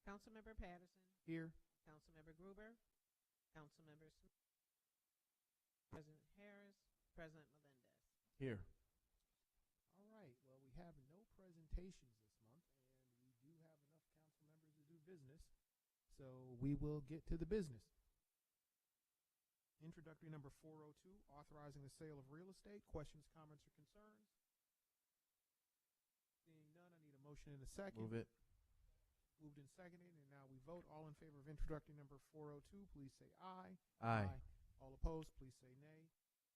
Councilmember Patterson. Here. Councilmember Gruber. Councilmember Smith. President Harris. President Melendez. Here. All right. Well, we have no presentations this month, and we do have enough council members to do business. So we will get to the business. Introductory number 402, authorizing the sale of real estate. Questions, comments, or concerns? Seeing none, I need a motion in a second. Move it. Moved and seconded, and now we vote. All in favor of introductory number 402, please say aye. Aye. All opposed, please say nay.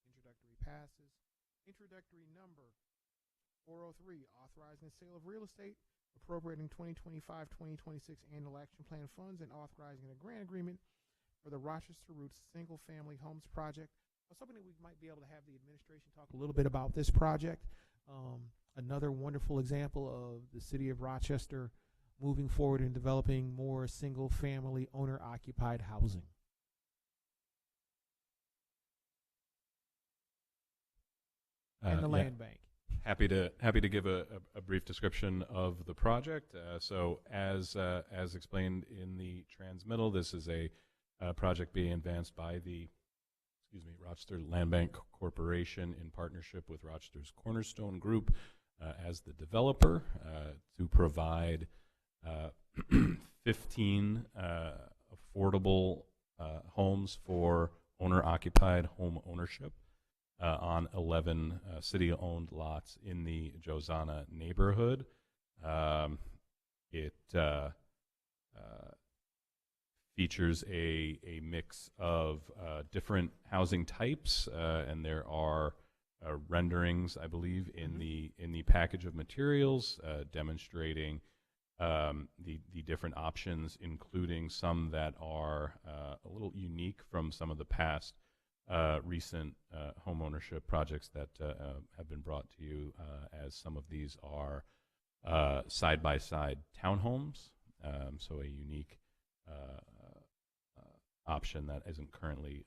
Introductory passes. Introductory number 403, authorizing the sale of real estate, appropriating 2025-2026 annual action plan funds, and authorizing a grant agreement for the Rochester Roots single-family homes project. I was hoping that we might be able to have the administration talk a little bit about this project. Another wonderful example of the city of Rochester moving forward and developing more single-family owner-occupied housing. And the land bank. Happy to give a brief description of the project. So as explained in the transmittal, this is a project being advanced by the Rochester Land Bank Corporation in partnership with Rochester's Cornerstone Group as the developer to provide 15 affordable homes for owner-occupied home ownership on 11 city-owned lots in the Josana neighborhood. It features a mix of different housing types, and there are renderings, I believe, in the package of materials demonstrating the different options, including some that are a little unique from some of the past recent home ownership projects that have been brought to you, as some of these are side-by-side townhomes, so a unique option that isn't currently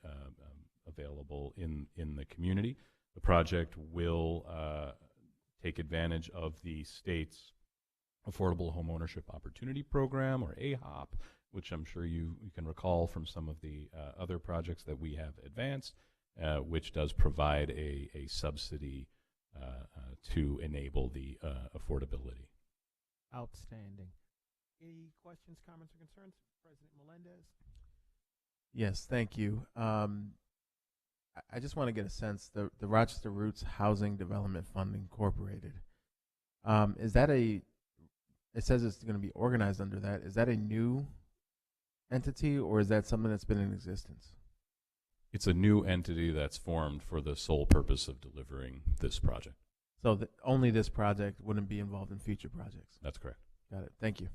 available in the community. The project will take advantage of the state's Affordable Home Ownership Opportunity Program, or AHOP, which I'm sure you can recall from some of the other projects that we have advanced, which does provide a subsidy to enable the affordability. Outstanding. Any questions, comments, or concerns? President Melendez? Yes, thank you. I just want to get a sense, the Rochester Roots Housing Development Fund Incorporated, is that it says it's going to be organized under that. Is that a new entity, or is that something that's been in existence? It's a new entity that's formed for the sole purpose of delivering this project. So only this project wouldn't be involved in future projects? That's correct. Got it. Thank you.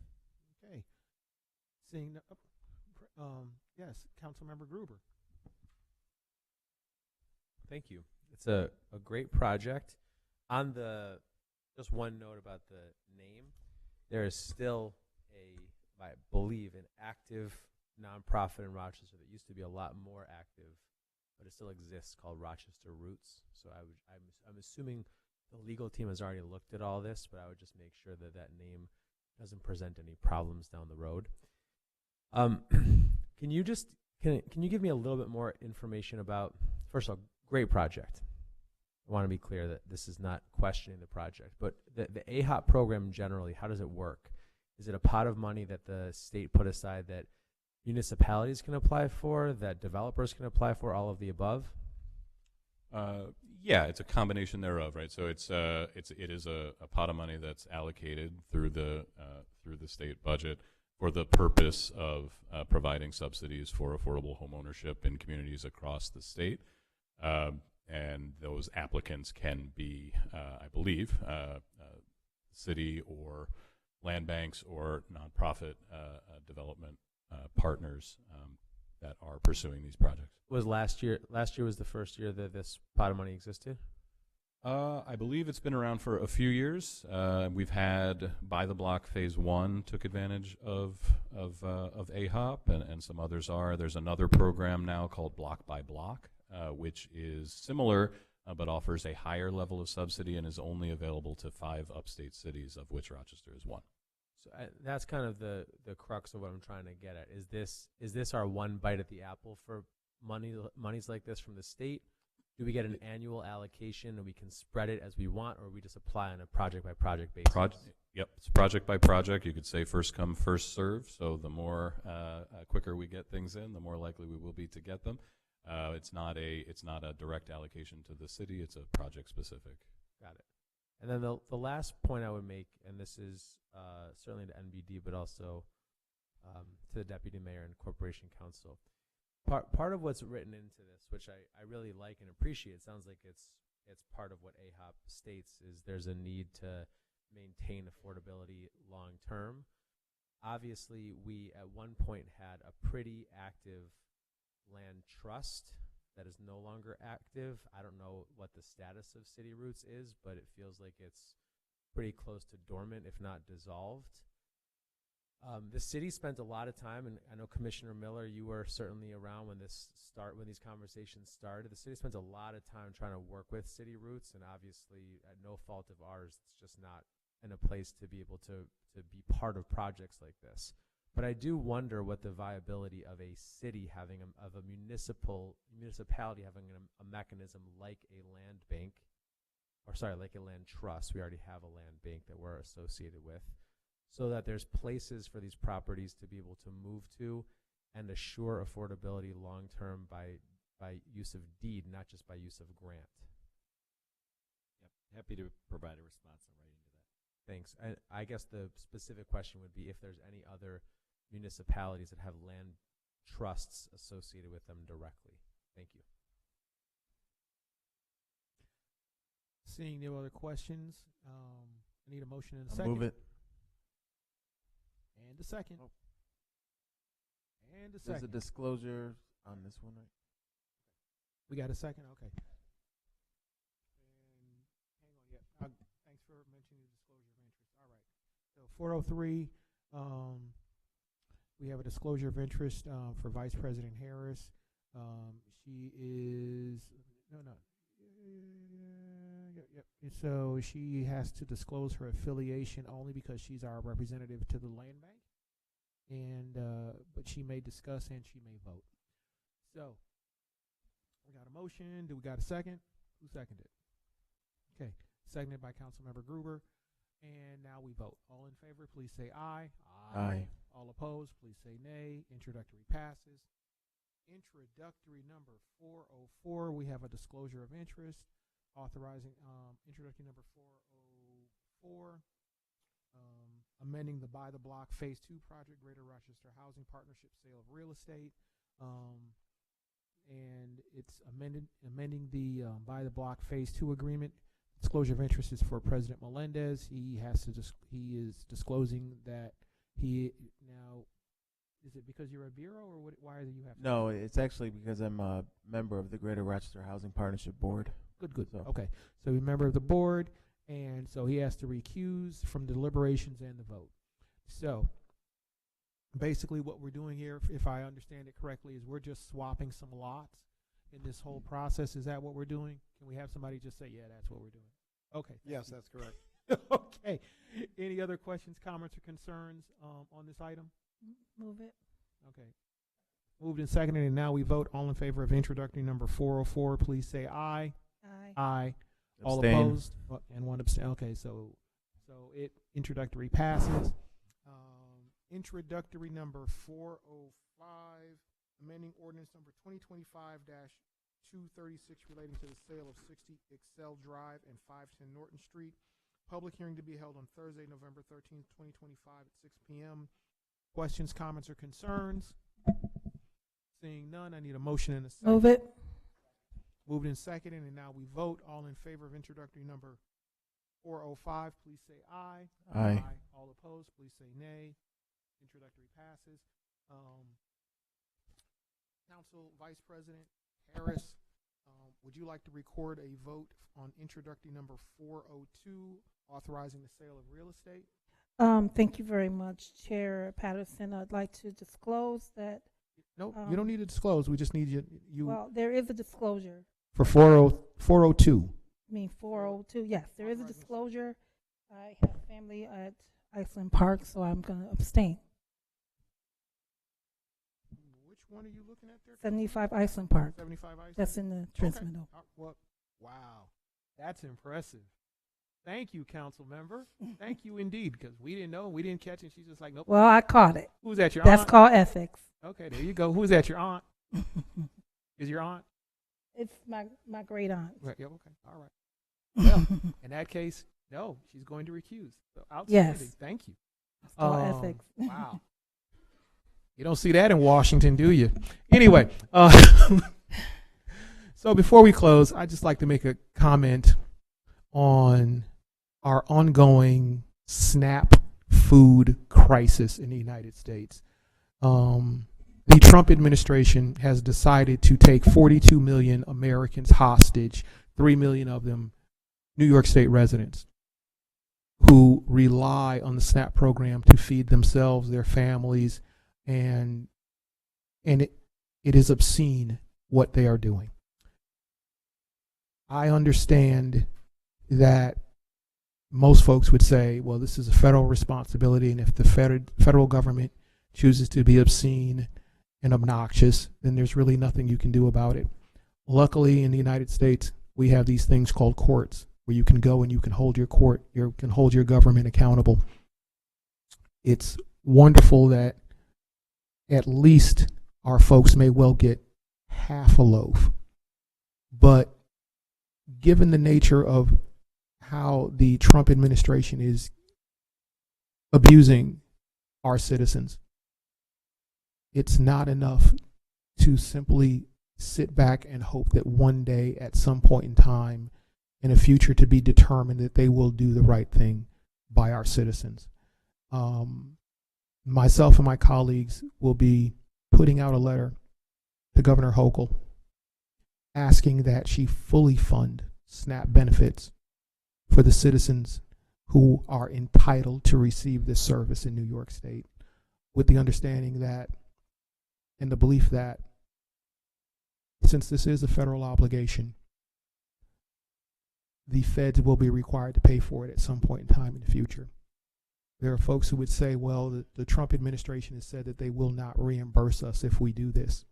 Okay. Seeing no, yes, Councilmember Gruber. Thank you. It's a great project. On the, just one note about the name, there is still I believe, an active nonprofit in Rochester that used to be a lot more active, but it still exists, called Rochester Roots. So I'm assuming the legal team has already looked at all this, but I would just make sure that that name doesn't present any problems down the road. Can you give me a little bit more information about, first of all, great project. I want to be clear that this is not questioning the project, but the AHOP program generally, how does it work? Is it a pot of money that the state put aside that municipalities can apply for, that developers can apply for, all of the above? Yeah, it's a combination thereof, right? So it is a pot of money that's allocated through the state budget for the purpose of providing subsidies for affordable home ownership in communities across the state. And those applicants can be, I believe, city or land banks or nonprofit development partners that are pursuing these projects. Was last year was the first year that this pot of money existed? I believe it's been around for a few years. We've had By the Block Phase 1 took advantage of AHOP, and some others are. There's another program now called Block by Block, which is similar but offers a higher level of subsidy and is only available to 5 upstate cities, of which Rochester is one. So that's kind of the crux of what I'm trying to get at. Is this our one bite at the apple for monies like this from the state? Do we get an annual allocation and we can spread it as we want, or we just apply on a project by project basis? Yep, it's project by project. You could say first come, first serve. So the more quicker we get things in, the more likely we will be to get them. It's not a direct allocation to the city. It's a project specific. Got it. And then the last point I would make, and this is certainly to NBD, but also to the Deputy Mayor and Corporation Council. Part of what's written into this, which I really like and appreciate, sounds like it's part of what AHOP states, is there's a need to maintain affordability long term. Obviously, we at one point had a pretty active land trust that is no longer active. I don't know what the status of City Roots is, but it feels like it's pretty close to dormant, if not dissolved. The city spent a lot of time, and I know Commissioner Miller, you were certainly around when these conversations started. The city spent a lot of time trying to work with City Roots, and obviously, at no fault of ours, it's just not in a place to be able to be part of projects like this. But I do wonder what the viability of a city having of a municipality having a mechanism like a land bank, like a land trust. We already have a land bank that we're associated with, so that there's places for these properties to be able to move to and assure affordability long term by use of deed, not just by use of grant. Yep, happy to provide a response in writing to that. Thanks. I guess the specific question would be if there's any other municipalities that have land trusts associated with them directly. Thank you. Seeing no other questions, I need a motion in a I'll second. move it. And a second. Oh. And a There's a second. disclosure on this one, right? We got a second? Okay. And hang on, yeah. Thanks for mentioning the disclosure of interest. All right. So 403, we have a disclosure of interest for Vice President Harris. She is, so she has to disclose her affiliation only because she's our representative to the land bank. And, but she may discuss and she may vote. So, we got a motion. Do we got a second? Who seconded? Okay, seconded by Councilmember Gruber. And now we vote. All in favor, please say aye. Aye. All opposed, please say nay. Introductory passes. Introductory number 404, we have a disclosure of interest authorizing introductory number 404, amending the Buy the Block Phase 2 project, Greater Rochester Housing Partnership sale of real estate. And it's amending the Buy the Block Phase 2 agreement. Disclosure of interest is for President Melendez. He he is disclosing that he now. Is it because you're a bureau, or what? Why do you have? No, it's actually because I'm a member of the Greater Rochester Housing Partnership Board. Good. So. Okay, so he's a member of the board, and so he has to recuse from deliberations and the vote. So basically what we're doing here, if I understand it correctly, is we're just swapping some lots in this whole process. Is that what we're doing? Can we have somebody just say, yeah, that's what we're doing? Okay. Yes, that's correct. Okay. Any other questions, comments, or concerns on this item? Move it. Okay. Moved and seconded, and now we vote. All in favor of introductory number 404, please say aye. Aye. Aye. All Abstain. opposed? And one abstain. Okay, so it introductory passes. Introductory number 405, amending ordinance number 2025-236 relating to the sale of 60 Excel Drive and 510 Norton Street. Public hearing to be held on Thursday, November 13th, 2025 at 6 p.m. Questions, comments, or concerns? Seeing none, I need a motion and a second. Move it. Moved and seconded, and now we vote. All in favor of introductory number 405, please say aye. Aye. All opposed, please say nay. Introductory passes. Council Vice President Harris, would you like to record a vote on introductory number 402, authorizing the sale of real estate? Thank you very much, Chair Patterson. I'd like to disclose that. No, you don't need to disclose. We just need you Well, there is a disclosure. for 402. I mean, 402. Yes, there is a disclosure. I have family Iceland Park, so I'm going to abstain. Which one are you looking at there? 75 Iceland Park. 75 Iceland? That's in the transmittal. Well, wow. That's impressive. Thank you, council member. Thank you indeed, because we didn't know, we didn't catch it. She's just like, nope. Well, I caught it. Who's that, your That's aunt? called ethics. Okay, there you go. Who's that, your aunt? Is your aunt? It's my great aunt. Right, yeah, okay, all right. Well, in that case, no, she's going to recuse. So outstanding. Yes. Thank you. It's called ethics. Wow. You don't see that in Washington, do you? Anyway, so before we close, I'd just like to make a comment on our ongoing SNAP food crisis in the United States. The Trump administration has decided to take 42 million Americans hostage, 3 million of them New York State residents who rely on the SNAP program to feed themselves, their families, and it is obscene what they are doing. I understand that most folks would say, well, this is a federal responsibility, and if the federal government chooses to be obscene and obnoxious, then there's really nothing you can do about it. Luckily, in the United States, we have these things called courts, where you can go and you can hold your court, you can hold your government accountable. It's wonderful that at least our folks may well get half a loaf. But given the nature of how the Trump administration is abusing our citizens, it's not enough to simply sit back and hope that one day at some point in time in a future to be determined that they will do the right thing by our citizens. Myself and my colleagues will be putting out a letter to Governor Hochul asking that she fully fund SNAP benefits for the citizens who are entitled to receive this service in New York State, with the understanding that and the belief that since this is a federal obligation, the feds will be required to pay for it at some point in time in the future. There are folks who would say, well, the Trump administration has said that they will not reimburse us if we do this.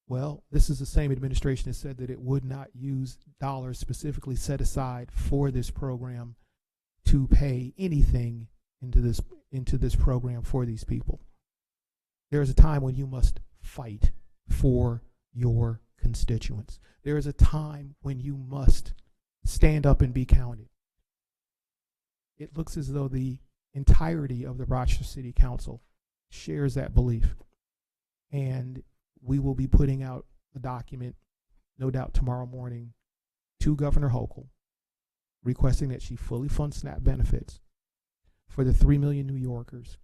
Well, this is the same administration that said that it would not use dollars specifically set aside for this program to pay anything into this program for these people. There is a time when you must fight for your constituents. There is a time when you must stand up and be counted. It looks as though the entirety of the Rochester City Council shares that belief. And we will be putting out a document, no doubt tomorrow morning, to Governor Hochul, requesting that she fully fund SNAP benefits for the 3 million New Yorkers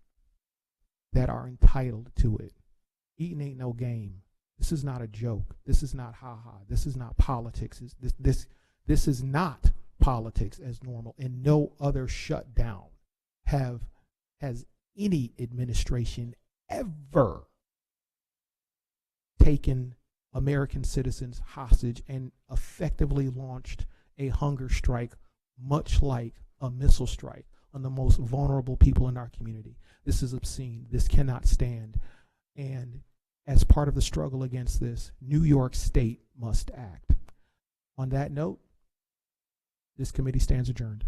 that are entitled to it. Eating ain't no game. This is not a joke. This is not ha-ha. This is not politics. This is not politics as normal, and no other shutdown has any administration ever taken American citizens hostage and effectively launched a hunger strike, much like a missile strike on the most vulnerable people in our community. This is obscene. This cannot stand. And as part of the struggle against this, New York State must act. On that note, this committee stands adjourned.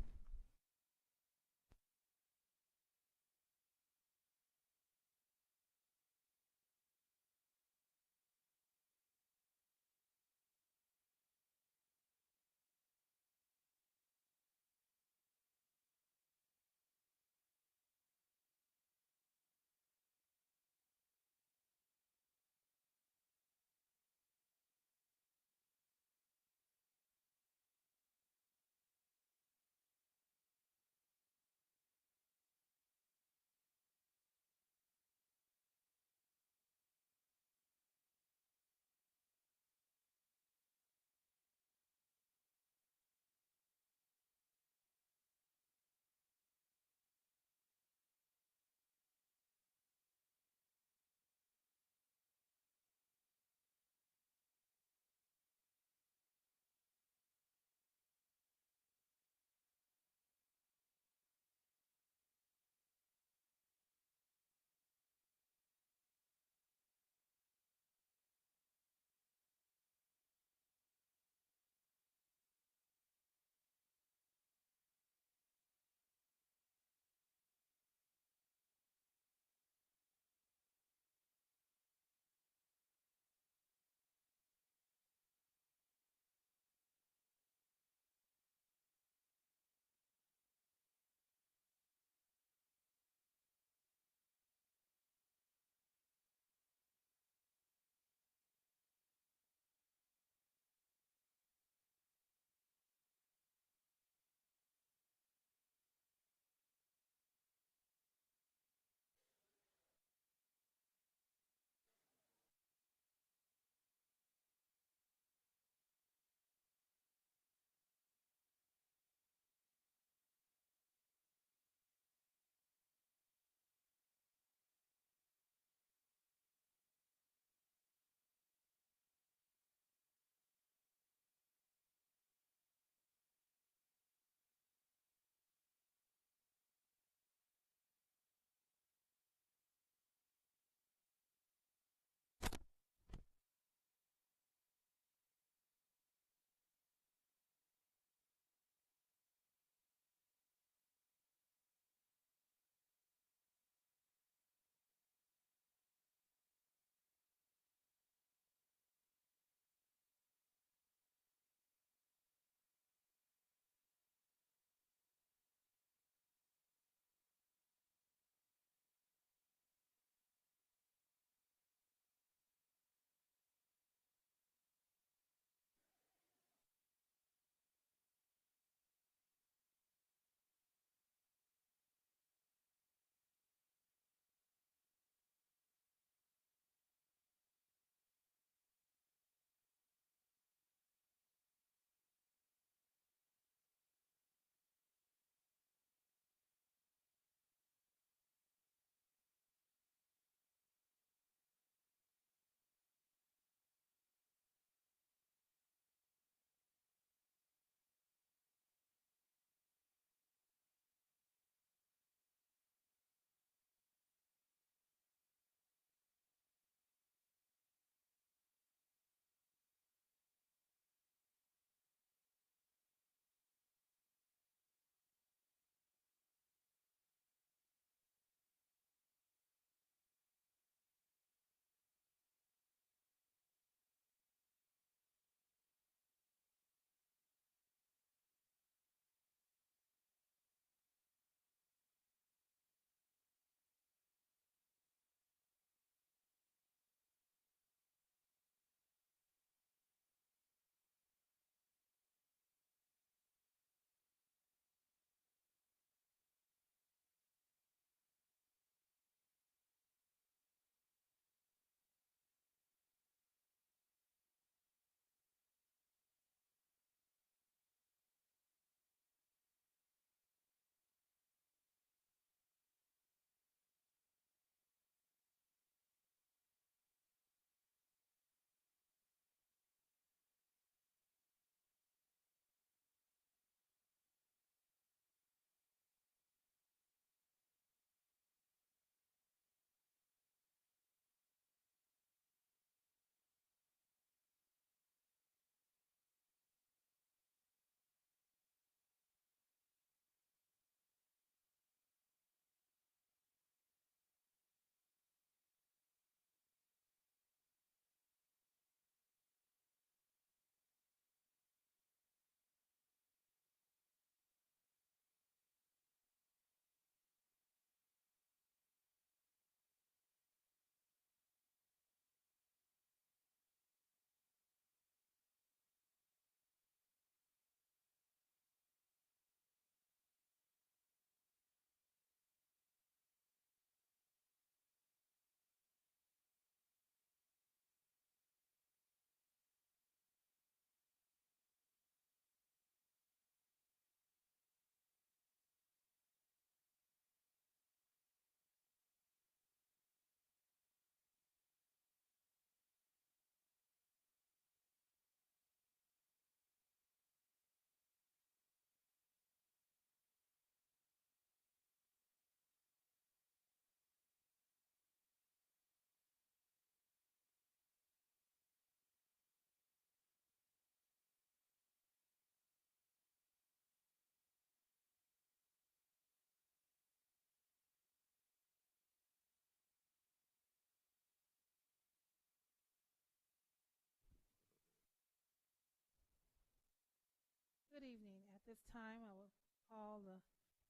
this time, I will call the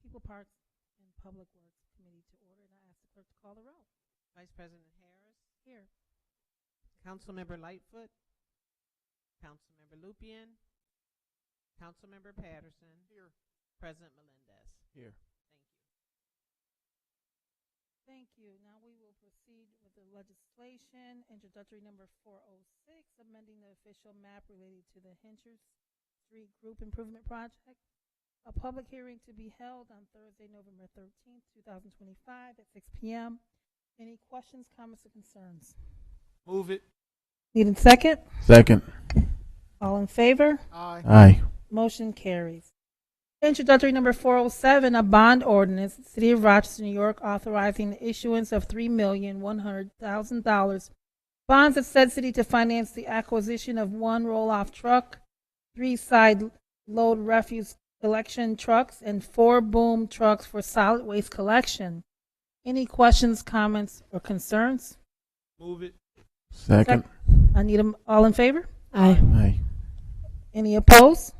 People Parks and Public Works Committee to order, and I ask the clerk to call the roll. Vice President Harris, Here. Councilmember Lightfoot, Councilmember Lupian, Councilmember Patterson. Here. President Melendez. Here. Thank you. Now we will proceed with the legislation. Introductory number 406, amending the official map related to the Hinchers Street Group Improvement Project. A public hearing to be held on Thursday, November 13th, 2025 at 6 p.m. Any questions, comments, or concerns? Move it. Need a second? Second. All in favor? Aye. Aye. Motion carries. Introductory number 407, a bond ordinance, City of Rochester, New York, authorizing the issuance of $3,100,000 bonds of said city to finance the acquisition of 1 roll-off truck, 3 side load refuse collection trucks, and 4 boom trucks for solid waste collection. Any questions, comments, or concerns? Move it. Second. I need them all in favor? Aye. Any opposed?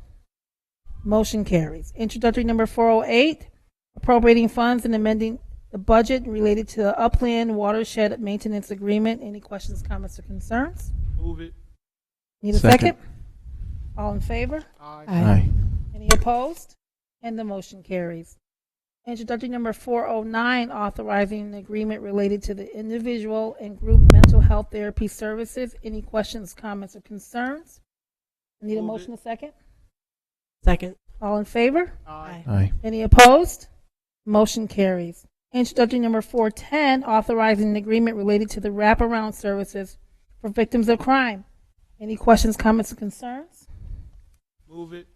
Motion carries. Introductory number 408, appropriating funds and amending the budget related to the Upland Watershed Maintenance Agreement. Any questions, comments, or concerns? Move it. Need a Second. second? All in favor? Aye. Aye. Any opposed? And the motion carries. Introductory number 409, authorizing an agreement related to the individual and group mental health therapy services. Any questions, comments, or concerns? I need a Move motion, it. a second? Second. All in favor? Aye. Aye. Any opposed? Motion carries. Introductory number 410, authorizing an agreement related to the wraparound services for victims of crime. Any questions, comments, or concerns? Move it.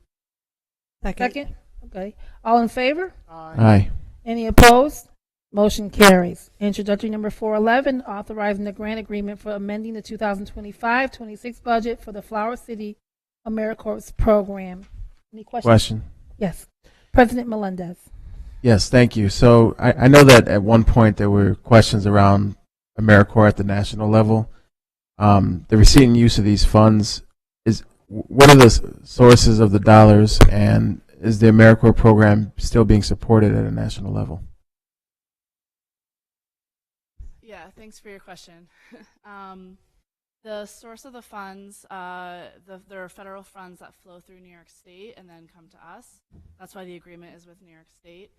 Second? Okay. All in favor? Aye. Aye. Any opposed? Motion carries. Introductory number 411, authorizing the grant agreement for amending the 2025-26 budget for the Flower City AmeriCorps program. Any questions? Question. Yes. President Melendez. Yes, thank you. So I know that at one point there were questions around AmeriCorps at the national level. The receipt and use of these funds what are the sources of the dollars, and is the AmeriCorps program still being supported at a national level? Yeah, thanks for your question. The source of the funds, there are federal funds that flow through New York State and then come to us. That's why the agreement is with New York State.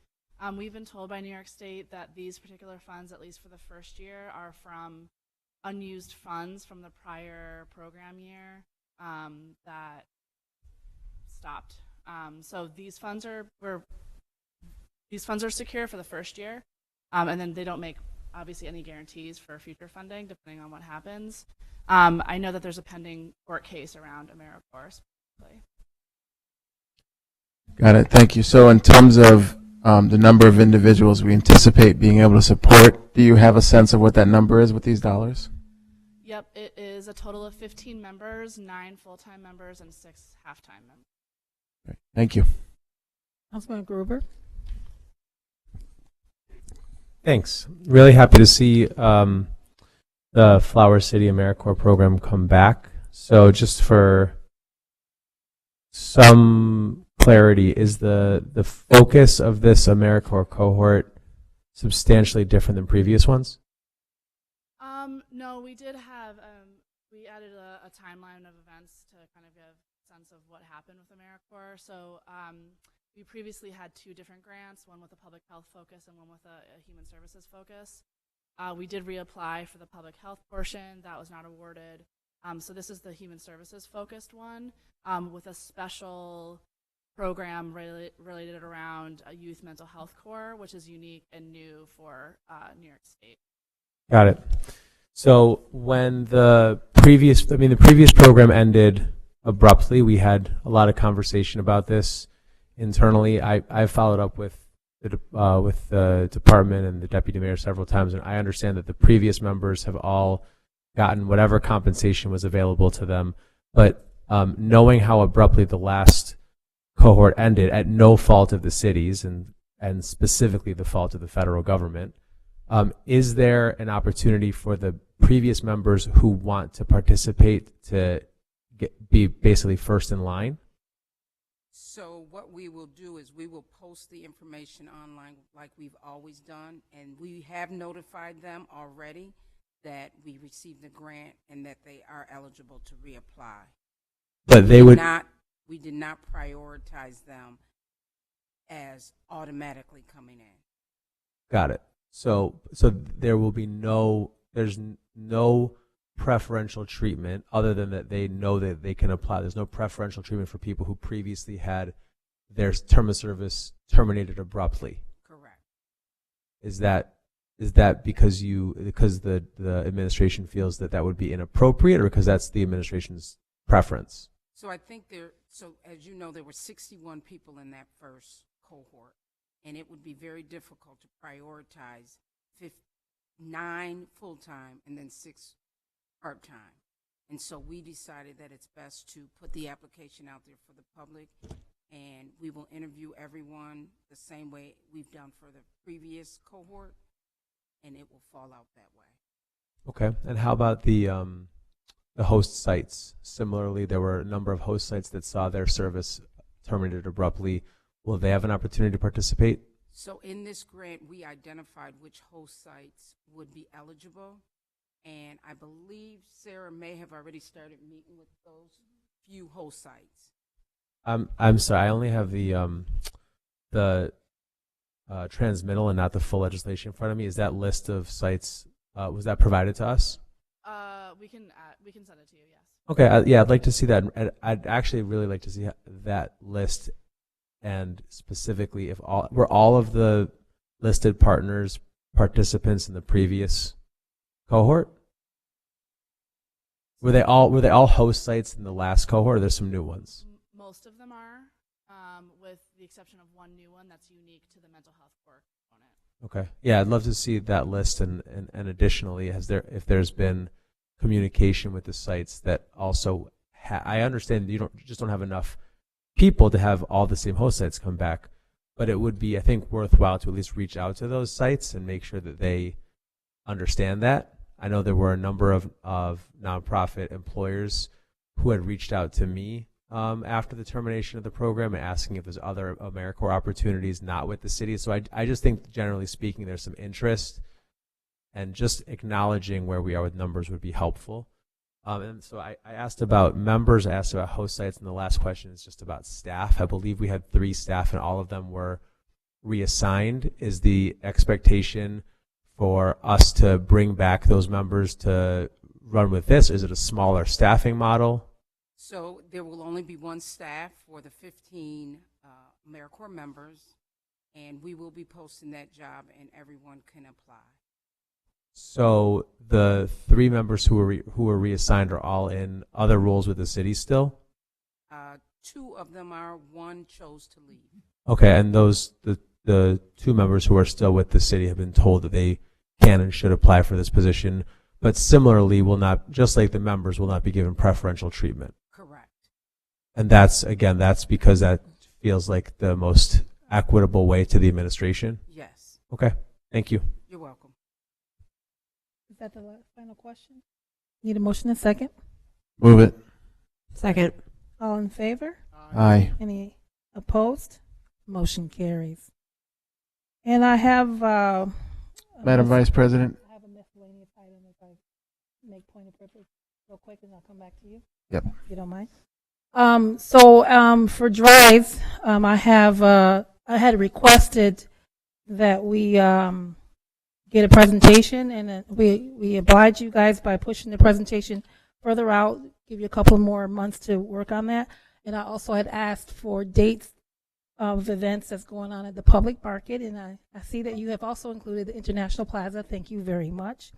We've been told by New York State that these particular funds, at least for the first year, are from unused funds from the prior program year that stopped. So these funds are secure for the first year, and then they don't make obviously any guarantees for future funding depending on what happens. I know that there's a pending court case around AmeriCorps specifically. Got it. Thank you. So in terms of the number of individuals we anticipate being able to support, do you have a sense of what that number is with these dollars? Yep, it is a total of 15 members, 9 full-time members, and 6 half-time members. Great. Thank you. Councilman Gruber. Thanks. Really happy to see the Flower City AmeriCorps program come back. So just for some clarity, is the focus of this AmeriCorps cohort substantially different than previous ones? No, we did have, we added a timeline of events to kind of give a sense of what happened with AmeriCorps. So we previously had 2 different grants, one with a public health focus and one with a human services focus. We did reapply for the public health portion. That was not awarded. So this is the human services focused one with a special program related around a youth mental health core, which is unique and new for New York State. Got it. So when the previous program ended abruptly, we had a lot of conversation about this internally. I followed up with the department and the deputy mayor several times, and I understand that the previous members have all gotten whatever compensation was available to them. But knowing how abruptly the last cohort ended, at no fault of the cities and specifically the fault of the federal government, is there an opportunity for the previous members who want to participate to be basically first in line? So what we will do is we will post the information online like we've always done, and we have notified them already that we received the grant and that they are eligible to reapply. But they would. We did not prioritize them as automatically coming in. Got it. So there will be there's no preferential treatment other than that they know that they can apply. There's no preferential treatment for people who previously had their term of service terminated abruptly. Correct. Is that because the administration feels that would be inappropriate, or because that's the administration's preference? So I think so as you know, there were 61 people in that first cohort, and it would be very difficult to prioritize 9 full-time and then 6 part-time. And so we decided that it's best to put the application out there for the public, and we will interview everyone the same way we've done for the previous cohort, and it will fall out that way. Okay. And how about the host sites? Similarly, there were a number of host sites that saw their service terminated abruptly. Will they have an opportunity to participate? So in this grant, we identified which host sites would be eligible, and I believe Sarah may have already started meeting with those few host sites. I'm sorry, I only have the transmittal and not the full legislation in front of me. Is that list of sites, was that provided to us? We can send it to you. Yes. Okay. Yeah, I'd like to see that. I'd actually really like to see that list, and specifically if were all of the listed partners participants in the previous cohort? Were they all host sites in the last cohort, or there's some new ones? Most of them are, with the exception of one new one that's unique to the mental health core component. Okay. Yeah, I'd love to see that list, and additionally, if there's been communication with the sites that also I understand you don't have enough people to have all the same host sites come back, but it would be, I think, worthwhile to at least reach out to those sites and make sure that they understand that. I know there were a number of nonprofit employers who had reached out to me after the termination of the program and asking if there's other AmeriCorps opportunities not with the city. So I just think, generally speaking, there's some interest, and just acknowledging where we are with numbers would be helpful. And so I asked about members, I asked about host sites, and the last question is just about staff. I believe we had 3 staff, and all of them were reassigned. Is the expectation for us to bring back those members to run with this? Is it a smaller staffing model? So there will only be 1 staff for the 15 AmeriCorps members, and we will be posting that job, and everyone can apply. So the 3 members who were reassigned are all in other roles with the city still? 2 of them are. 1 chose to leave. Okay, and the 2 members who are still with the city have been told that they can and should apply for this position, but similarly will not, just like the members, will not be given preferential treatment. Correct. And that's because that feels like the most equitable way to the administration? Yes. Okay, thank you. You're welcome. Is that the final question? Need a motion and second? Move it. Second. All in favor? Aye. Any opposed? Motion carries. And I have Madam Vice President. I have a miscellaneous item if I make point of privilege real quick, and I'll come back to you. Yep. If you don't mind. For drives, I had requested that we get a presentation, and we oblige you guys by pushing the presentation further out, give you a couple more months to work on that. And I also had asked for dates of events that's going on at the public market, and I see that you have also included the International Plaza. Thank you very much.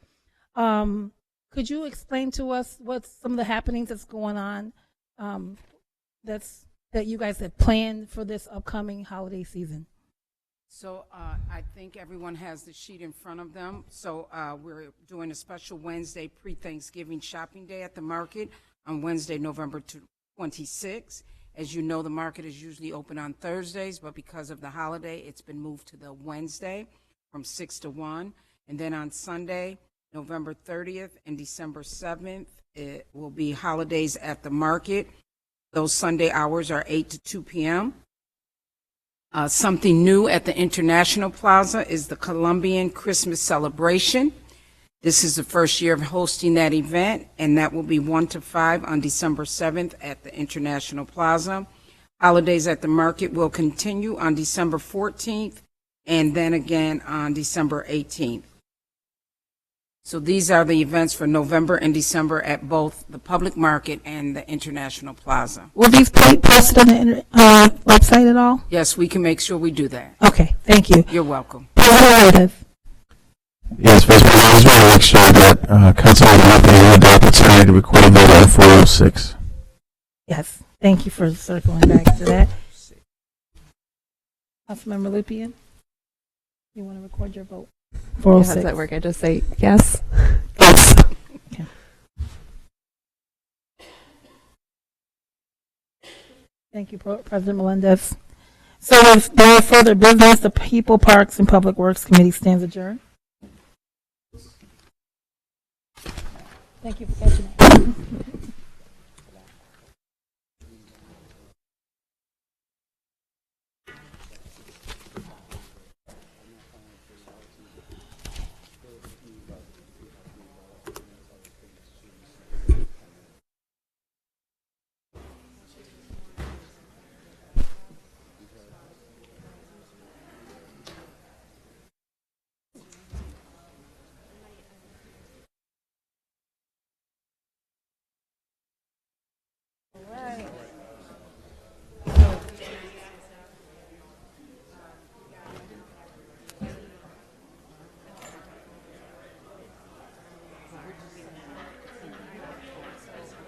Could you explain to us what some of the happenings that's going on that you guys have planned for this upcoming holiday season? So I think everyone has the sheet in front of them. So we're doing a special Wednesday pre-Thanksgiving shopping day at the market on Wednesday, November 26th. As you know, the market is usually open on Thursdays, but because of the holiday, it's been moved to the Wednesday from 6 to 1. And then on Sunday, November 30th and December 7th, it will be holidays at the market. Those Sunday hours are 8 to 2 p.m. Something new at the International Plaza is the Colombian Christmas celebration. This is the first year of hosting that event, and that will be 1 to 5 on December 7th at the International Plaza. Holidays at the market will continue on December 14th and then again on December 18th. So these are the events for November and December at both the public market and the International Plaza. Will these be posted on the website at all? Yes, we can make sure we do that. Okay, thank you. You're welcome. President Melendez. Yes, Vice President, I just want to make sure that Councilman Lupien had the opportunity to record a vote on 406. Yes, thank you for circling back to that. Councilmember Lupien, you want to record your vote? How 406. does that work? I just say yes. Yes. Okay. Thank you, President Melendez. So if there are further business, the People, Parks, and Public Works Committee stands adjourned. Thank you for catching that.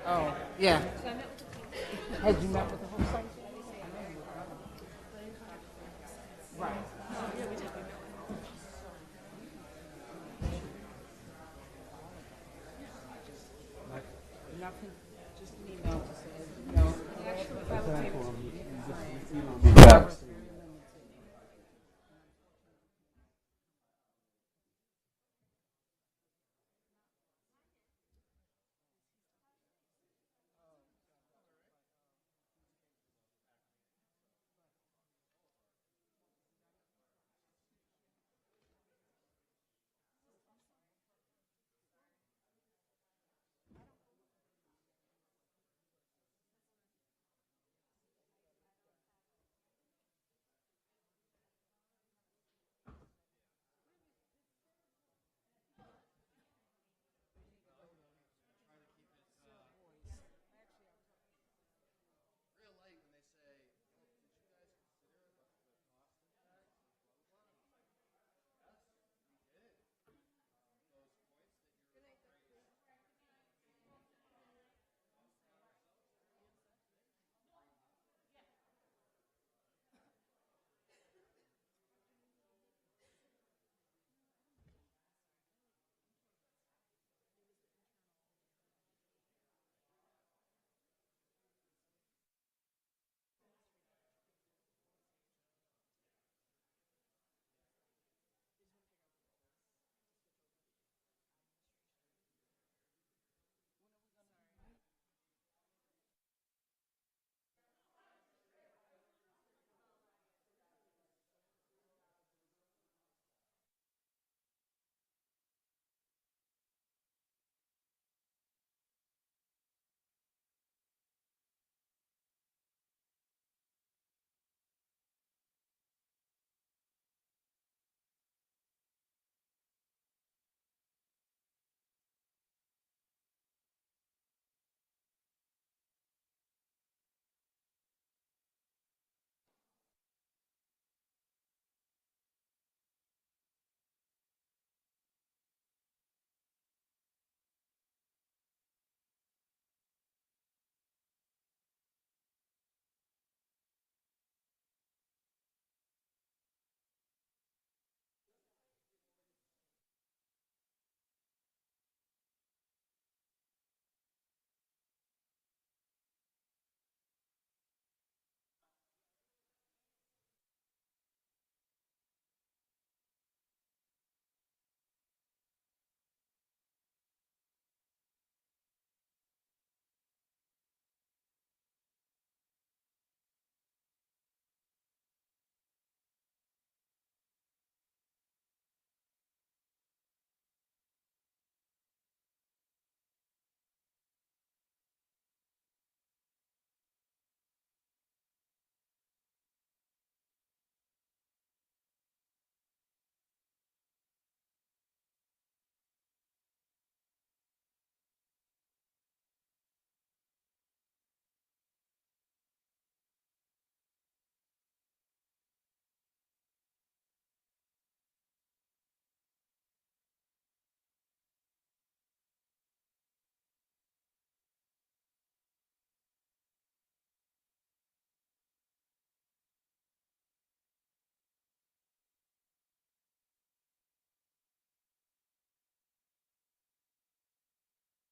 Oh, yeah. Had you met with the whole site?